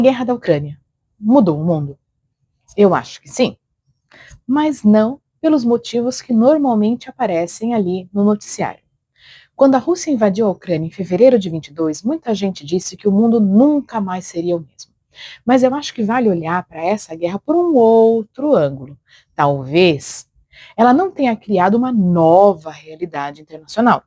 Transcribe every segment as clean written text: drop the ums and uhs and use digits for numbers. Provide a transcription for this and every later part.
A guerra da Ucrânia mudou o mundo? Eu acho que sim, mas não pelos motivos que normalmente aparecem ali no noticiário. Quando a Rússia invadiu a Ucrânia em fevereiro de 22, muita gente disse que o mundo nunca mais seria o mesmo. Mas eu acho que vale olhar para essa guerra por um outro ângulo. Talvez ela não tenha criado uma nova realidade internacional.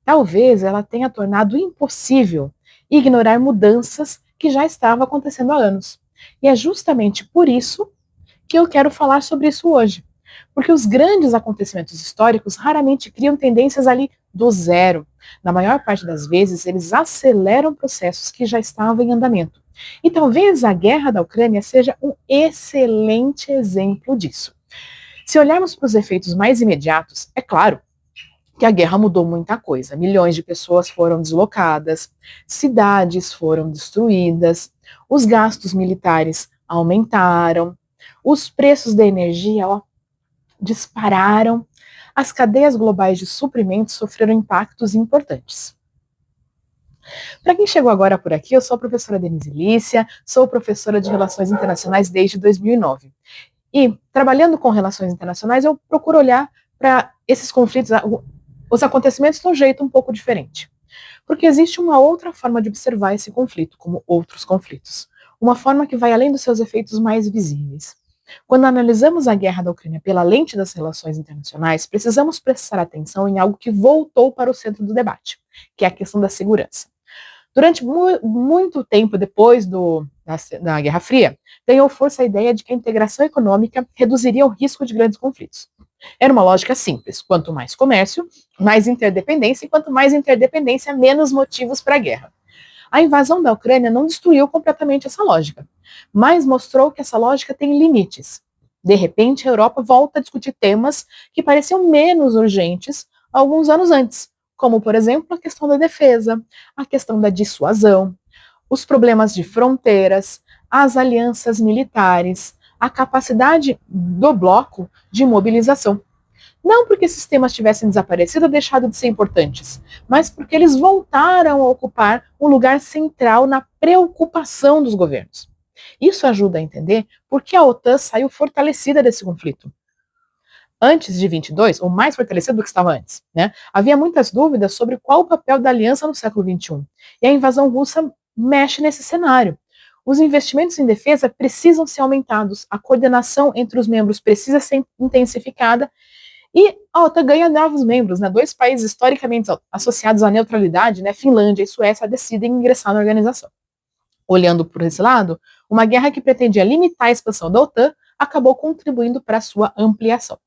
Talvez ela tenha tornado impossível ignorar mudanças que já estavam acontecendo há anos. E é justamente por isso que eu quero falar sobre isso hoje. Porque os grandes acontecimentos históricos raramente criam tendências ali do zero. Na maior parte das vezes, eles aceleram processos que já estavam em andamento. E talvez a guerra da Ucrânia seja um excelente exemplo disso. Se olharmos para os efeitos mais imediatos, é claro que a guerra mudou muita coisa. Milhões de pessoas foram deslocadas, cidades foram destruídas, os gastos militares aumentaram, os preços da energia dispararam, as cadeias globais de suprimentos sofreram impactos importantes. Para quem chegou agora por aqui, eu sou a professora Denise Lícia, sou professora de Relações Internacionais desde 2009. E, trabalhando com relações internacionais, eu procuro olhar para esses conflitos, os acontecimentos de um jeito um pouco diferente. Porque existe uma outra forma de observar esse conflito, como outros conflitos. Uma forma que vai além dos seus efeitos mais visíveis. Quando analisamos a guerra da Ucrânia pela lente das relações internacionais, precisamos prestar atenção em algo que voltou para o centro do debate, que é a questão da segurança. Durante muito tempo depois da Guerra Fria, ganhou força a ideia de que a integração econômica reduziria o risco de grandes conflitos. Era uma lógica simples: quanto mais comércio, mais interdependência, e quanto mais interdependência, menos motivos para a guerra. A invasão da Ucrânia não destruiu completamente essa lógica, mas mostrou que essa lógica tem limites. De repente, a Europa volta a discutir temas que pareciam menos urgentes alguns anos antes, como, por exemplo, a questão da defesa, a questão da dissuasão, os problemas de fronteiras, as alianças militares, a capacidade do bloco de mobilização. Não porque esses temas tivessem desaparecido ou deixado de ser importantes, mas porque eles voltaram a ocupar um lugar central na preocupação dos governos. Isso ajuda a entender por que a OTAN saiu fortalecida desse conflito. Antes de 22, ou mais fortalecida do que estava antes, né? Havia muitas dúvidas sobre qual o papel da aliança no século XXI. E a invasão russa mexe nesse cenário. Os investimentos em defesa precisam ser aumentados, a coordenação entre os membros precisa ser intensificada e a OTAN ganha novos membros, né? Dois países historicamente associados à neutralidade, né? Finlândia e Suécia, decidem ingressar na organização. Olhando por esse lado, uma guerra que pretendia limitar a expansão da OTAN acabou contribuindo para a sua ampliação.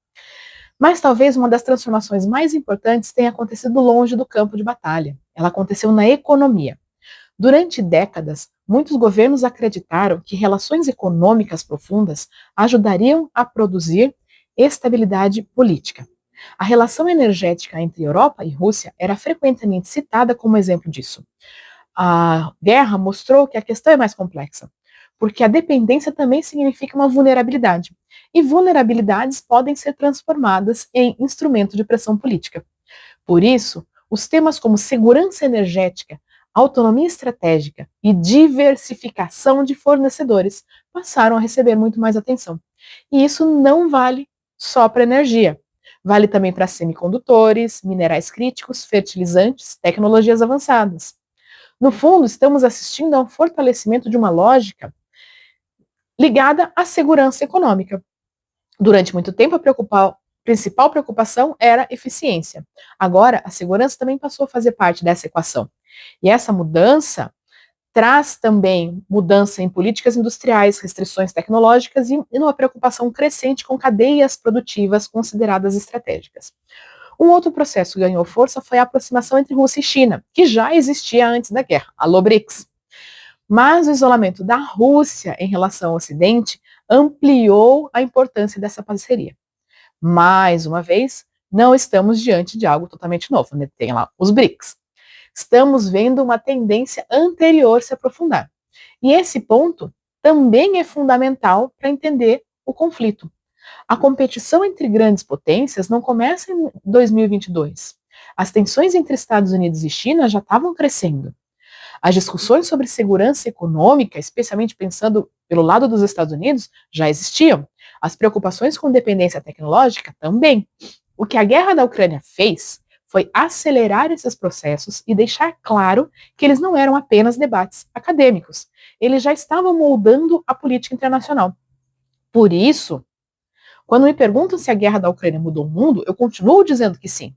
Mas talvez uma das transformações mais importantes tenha acontecido longe do campo de batalha. Ela aconteceu na economia. Durante décadas, muitos governos acreditaram que relações econômicas profundas ajudariam a produzir estabilidade política. A relação energética entre Europa e Rússia era frequentemente citada como exemplo disso. A guerra mostrou que a questão é mais complexa, porque a dependência também significa uma vulnerabilidade, e vulnerabilidades podem ser transformadas em instrumento de pressão política. Por isso, os temas como segurança energética, autonomia estratégica e diversificação de fornecedores passaram a receber muito mais atenção. E isso não vale só para energia. Vale também para semicondutores, minerais críticos, fertilizantes, tecnologias avançadas. No fundo, estamos assistindo a um fortalecimento de uma lógica ligada à segurança econômica. Durante muito tempo, a principal preocupação era eficiência. Agora, a segurança também passou a fazer parte dessa equação. E essa mudança traz também mudança em políticas industriais, restrições tecnológicas e uma preocupação crescente com cadeias produtivas consideradas estratégicas. Um outro processo que ganhou força foi a aproximação entre Rússia e China, que já existia antes da guerra, a BRICS. Mas o isolamento da Rússia em relação ao Ocidente ampliou a importância dessa parceria. Mais uma vez, não estamos diante de algo totalmente novo, né? Tem lá os BRICS. Estamos vendo uma tendência anterior se aprofundar. E esse ponto também é fundamental para entender o conflito. A competição entre grandes potências não começa em 2022. As tensões entre Estados Unidos e China já estavam crescendo. As discussões sobre segurança econômica, especialmente pensando pelo lado dos Estados Unidos, já existiam. As preocupações com dependência tecnológica também. O que a guerra da Ucrânia fez foi acelerar esses processos e deixar claro que eles não eram apenas debates acadêmicos. Eles já estavam moldando a política internacional. Por isso, quando me perguntam se a guerra da Ucrânia mudou o mundo, eu continuo dizendo que sim.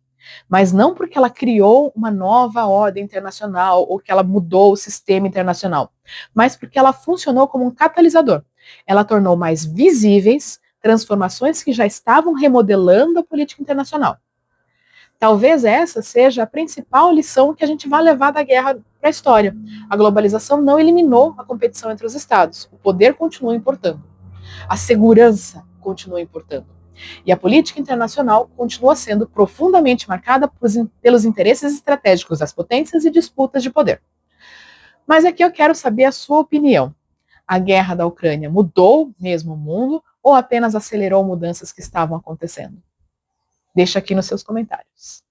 Mas não porque ela criou uma nova ordem internacional ou que ela mudou o sistema internacional, mas porque ela funcionou como um catalisador. Ela tornou mais visíveis transformações que já estavam remodelando a política internacional. Talvez essa seja a principal lição que a gente vai levar da guerra para a história. A globalização não eliminou a competição entre os estados. O poder continua importando. A segurança continua importando. E a política internacional continua sendo profundamente marcada pelos interesses estratégicos das potências e disputas de poder. Mas aqui eu quero saber a sua opinião. A guerra da Ucrânia mudou mesmo o mundo ou apenas acelerou mudanças que estavam acontecendo? Deixa aqui nos seus comentários.